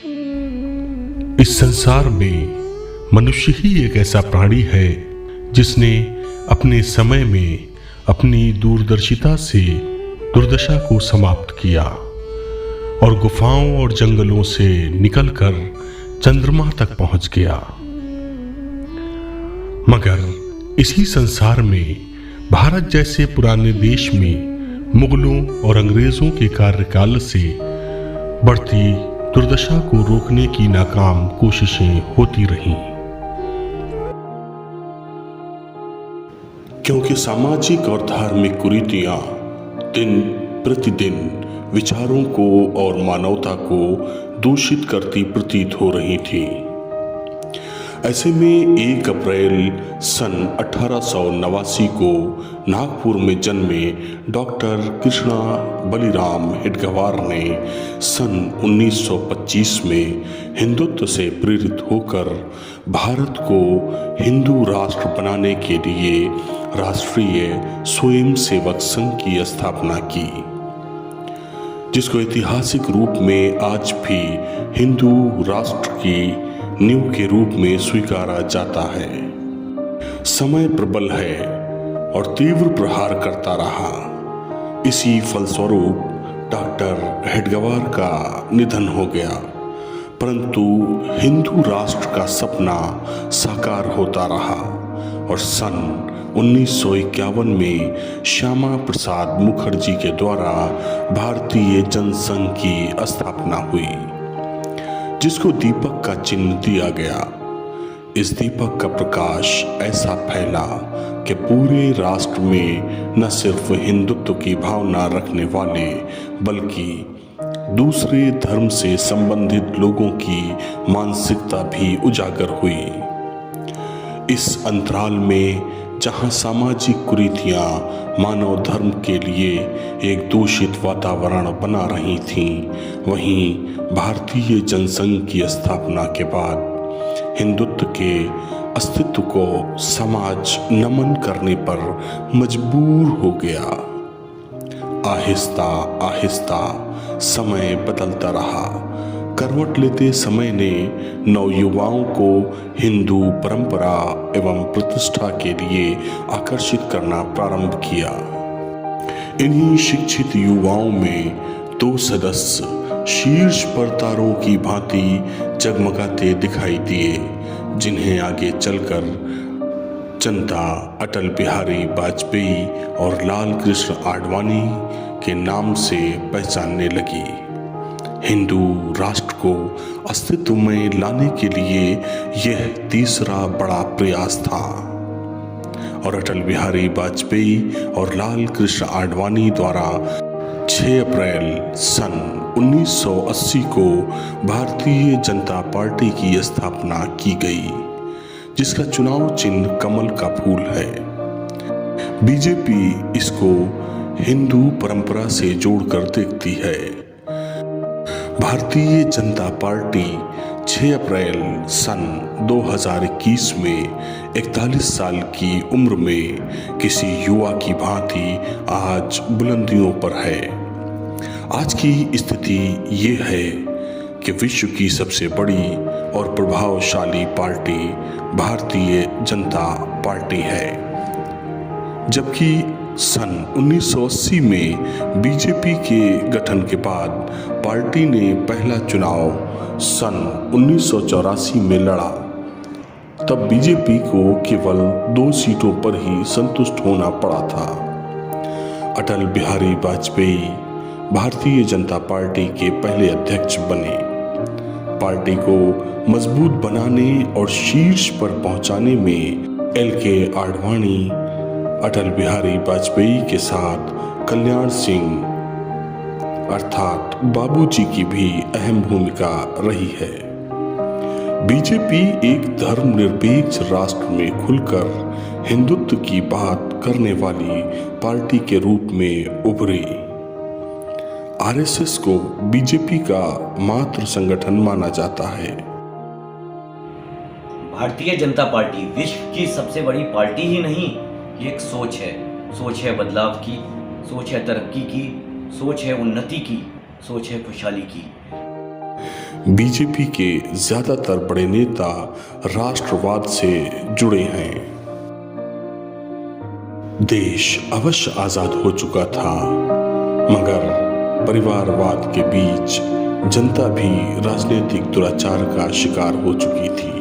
इस संसार में मनुष्य ही एक ऐसा प्राणी है जिसने अपने समय में अपनी दूरदर्शिता से दुर्दशा को समाप्त किया और गुफाओं और जंगलों से निकलकर चंद्रमा तक पहुंच गया। मगर इसी संसार में भारत जैसे पुराने देश में मुगलों और अंग्रेजों के कार्यकाल से बढ़ती दुर्दशा को रोकने की नाकाम कोशिशें होती रहीं, क्योंकि सामाजिक और धार्मिक कुरीतियां दिन प्रतिदिन विचारों को और मानवता को दूषित करती प्रतीत हो रही थी। ऐसे में 1 अप्रैल सन 1889 को नागपुर में जन्मे डॉक्टर कृष्णा बलिराम हेडगेवार ने सन 1925 में हिंदुत्व से प्रेरित होकर भारत को हिंदू राष्ट्र बनाने के लिए राष्ट्रीय स्वयंसेवक संघ की स्थापना की, जिसको ऐतिहासिक रूप में आज भी हिंदू राष्ट्र की नींव के रूप में स्वीकारा जाता है। समय प्रबल है और तीव्र प्रहार करता रहा। इसी फलस्वरूप डॉक्टर हेडगेवार का निधन हो गया, परंतु हिंदू राष्ट्र का सपना साकार होता रहा और सन 1951 में श्यामा प्रसाद मुखर्जी के द्वारा भारतीय जनसंघ की स्थापना हुई, जिसको दीपक का चिन्ह दिया गया। इस दीपक का प्रकाश ऐसा फैला कि पूरे राष्ट्र में न सिर्फ हिंदुत्व की भावना रखने वाले बल्कि दूसरे धर्म से संबंधित लोगों की मानसिकता भी उजागर हुई। इस अंतराल में जहां सामाजिक कुरीतियां मानव धर्म के लिए एक दूषित वातावरण बना रही थीं, वहीं भारतीय जनसंघ की स्थापना के बाद हिंदुत्व के अस्तित्व को समाज नमन करने पर मजबूर हो गया। आहिस्ता आहिस्ता समय बदलता रहा। करवट लेते समय ने नवयुवाओं को हिंदू परंपरा एवं प्रतिष्ठा के लिए आकर्षित करना प्रारंभ किया। इन्हीं शिक्षित युवाओं में 2 सदस्य शीर्ष पर तारों की भांति जगमगाते दिखाई दिए, जिन्हें आगे चलकर जनता अटल बिहारी वाजपेयी और लाल कृष्ण आडवाणी के नाम से पहचानने लगी। हिंदू राष्ट्र को अस्तित्व में लाने के लिए यह तीसरा बड़ा प्रयास था और अटल बिहारी वाजपेयी और लाल कृष्ण आडवाणी द्वारा 6 अप्रैल सन 1980 को भारतीय जनता पार्टी की स्थापना की गई, जिसका चुनाव चिन्ह कमल का फूल है। बीजेपी इसको हिंदू परंपरा से जोड़कर देखती है। भारतीय जनता पार्टी 6 अप्रैल सन 2021 में 41 साल की उम्र में किसी युवा की भांति आज बुलंदियों पर है। आज की स्थिति ये है कि विश्व की सबसे बड़ी और प्रभावशाली पार्टी भारतीय जनता पार्टी है, जबकि सन 1980 में बीजेपी के गठन के बाद पार्टी ने पहला चुनाव सन 1984 में लड़ा। तब बीजेपी को केवल 2 सीटों पर ही संतुष्ट होना पड़ा था। अटल बिहारी वाजपेयी भारतीय जनता पार्टी के पहले अध्यक्ष बने। पार्टी को मजबूत बनाने और शीर्ष पर पहुंचाने में LK आडवाणी, अटल बिहारी वाजपेयी के साथ कल्याण सिंह अर्थात बाबूजी की भी अहम भूमिका रही है। बीजेपी एक धर्मनिरपेक्ष राष्ट्र में खुलकर हिंदुत्व की बात करने वाली पार्टी के रूप में उभरी। RSS को बीजेपी का मात्र संगठन माना जाता है। भारतीय जनता पार्टी विश्व की सबसे बड़ी पार्टी ही नहीं, ये एक सोच है बदलाव की, सोच है तरक्की की, सोच है उन्नति की, सोच है खुशहाली की। बीजेपी के ज्यादातर बड़े नेता राष्ट्रवाद से जुड़े हैं। देश अवश्य आजाद हो चुका था, मगर परिवारवाद के बीच जनता भी राजनीतिक दुराचार का शिकार हो चुकी थी।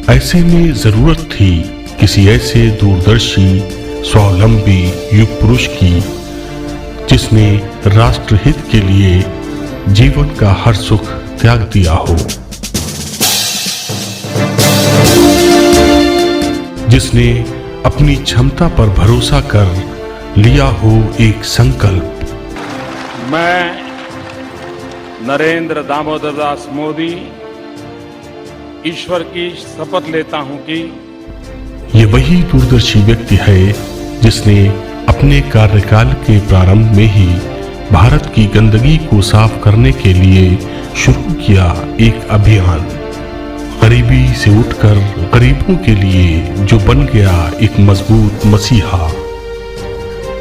ऐसे में जरूरत थी किसी ऐसे दूरदर्शी स्वावलंबी युग पुरुष की जिसने राष्ट्रहित के लिए जीवन का हर सुख त्याग दिया हो, जिसने अपनी क्षमता पर भरोसा कर लिया हो एक संकल्प। मैं नरेंद्र दामोदर दास मोदी ईश्वर की शपथ लेता हूं कि ये वही दूरदर्शी व्यक्ति है जिसने अपने कार्यकाल के प्रारंभ में ही भारत की गंदगी को साफ करने के लिए शुरू किया एक अभियान। गरीबी से उठकर गरीबों के लिए जो बन गया एक मजबूत मसीहा,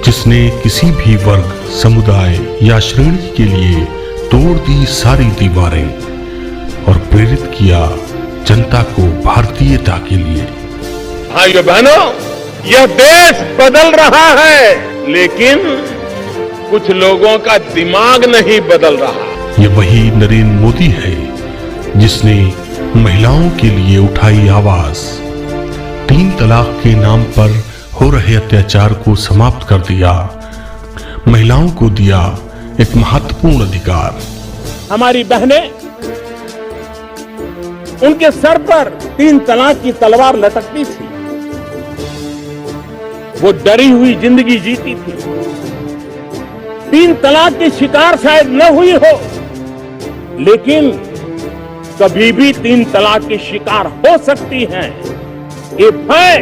जिसने किसी भी वर्ग, समुदाय या श्रेणी के लिए तोड़ दी सारी दीवारें और प्रेरित किया जनता को भारतीयता के लिए। भाइयों बहनों, यह देश बदल रहा है, लेकिन कुछ लोगों का दिमाग नहीं बदल रहा। ये वही नरेंद्र मोदी है जिसने महिलाओं के लिए उठाई आवाज, 3 तलाक के नाम पर हो रहे अत्याचार को समाप्त कर दिया, महिलाओं को दिया एक महत्वपूर्ण अधिकार। हमारी बहनें, उनके सर पर 3 तलाक की तलवार लटकती थी, वो डरी हुई जिंदगी जीती थी। 3 तलाक की शिकार शायद न हुई हो, लेकिन कभी भी 3 तलाक की शिकार हो सकती हैं, ये भय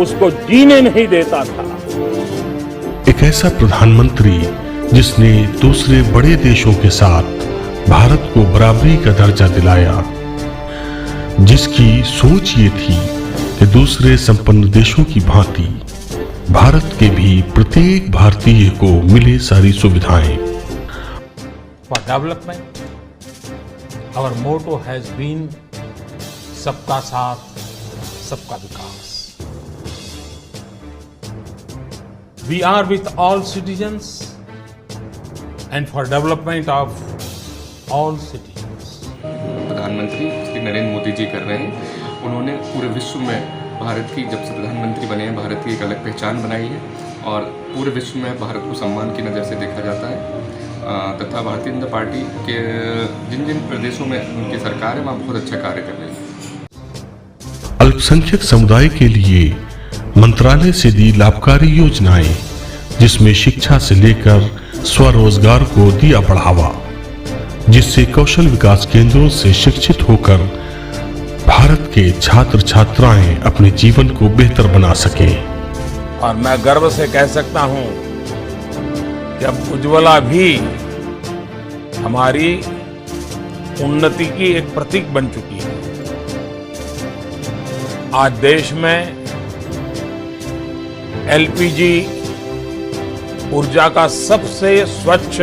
उसको जीने नहीं देता था। एक ऐसा प्रधानमंत्री जिसने दूसरे बड़े देशों के साथ भारत को बराबरी का दर्जा दिलाया, जिसकी सोच ये थी कि दूसरे संपन्न देशों की भांति भारत के भी प्रत्येक भारतीय को मिले सारी सुविधाएं। For development, our motto has been सबका साथ, सबका विकास. We are with all citizens and for development of all citizens. प्रधानमंत्री श्री नरेंद्र मोदी जी कर रहे हैं। उन्होंने पूरे विश्व में भारत की, जब से प्रधानमंत्री बने हैं, भारत की एक अलग पहचान बनाई है और पूरे विश्व में भारत को सम्मान की नज़र से देखा जाता है। तथा भारतीय जनता पार्टी के जिन जिन प्रदेशों में उनकी सरकार है, वहाँ बहुत अच्छा कार्य कर रही है। अल्पसंख्यक समुदाय के लिए मंत्रालय से दी लाभकारी योजनाएं, जिसमें शिक्षा से लेकर स्वरोजगार को दिया बढ़ावा, जिससे कौशल विकास केंद्रों से शिक्षित होकर भारत के छात्र छात्राएं अपने जीवन को बेहतर बना सकें। और मैं गर्व से कह सकता हूं कि अब उज्ज्वला भी हमारी उन्नति की एक प्रतीक बन चुकी है। आज देश में एलपीजी ऊर्जा का सबसे स्वच्छ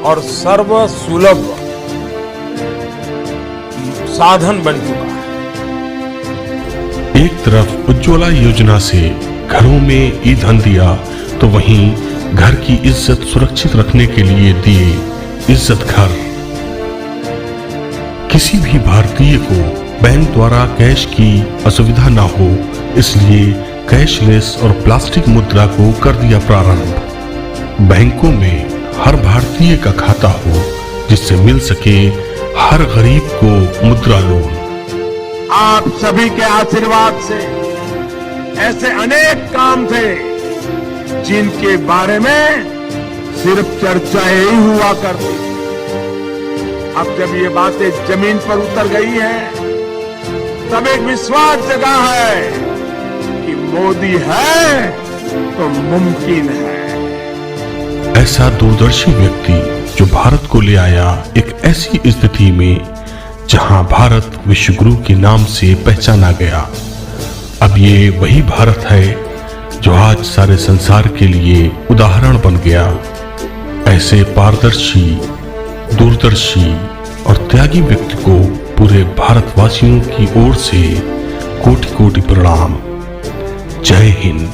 और सर्वसुलभ साधन बन चुका है। एक तरफ उज्ज्वला योजना से घरों में ईंधन दिया, तो वहीं घर की इज्जत सुरक्षित रखने के लिए दिए इज्जत घर। किसी भी भारतीय को बैंक द्वारा कैश की असुविधा ना हो, इसलिए कैशलेस और प्लास्टिक मुद्रा को कर दिया प्रारंभ। बैंकों में हर भारतीय का खाता हो, जिससे मिल सके हर गरीब को मुद्रा लोन। आप सभी के आशीर्वाद से ऐसे अनेक काम थे जिनके बारे में सिर्फ चर्चा ही हुआ करती। अब जब ये बातें जमीन पर उतर गई हैं, तब एक विश्वास जगा है कि मोदी है तो मुमकिन है। ऐसा दूरदर्शी व्यक्ति जो भारत को ले आया एक ऐसी स्थिति में जहां भारत विश्वगुरु के नाम से पहचाना गया। अब ये वही भारत है जो आज सारे संसार के लिए उदाहरण बन गया। ऐसे पारदर्शी, दूरदर्शी और त्यागी व्यक्ति को पूरे भारतवासियों की ओर से कोटि कोटि प्रणाम। जय हिंद,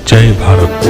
जय भारत।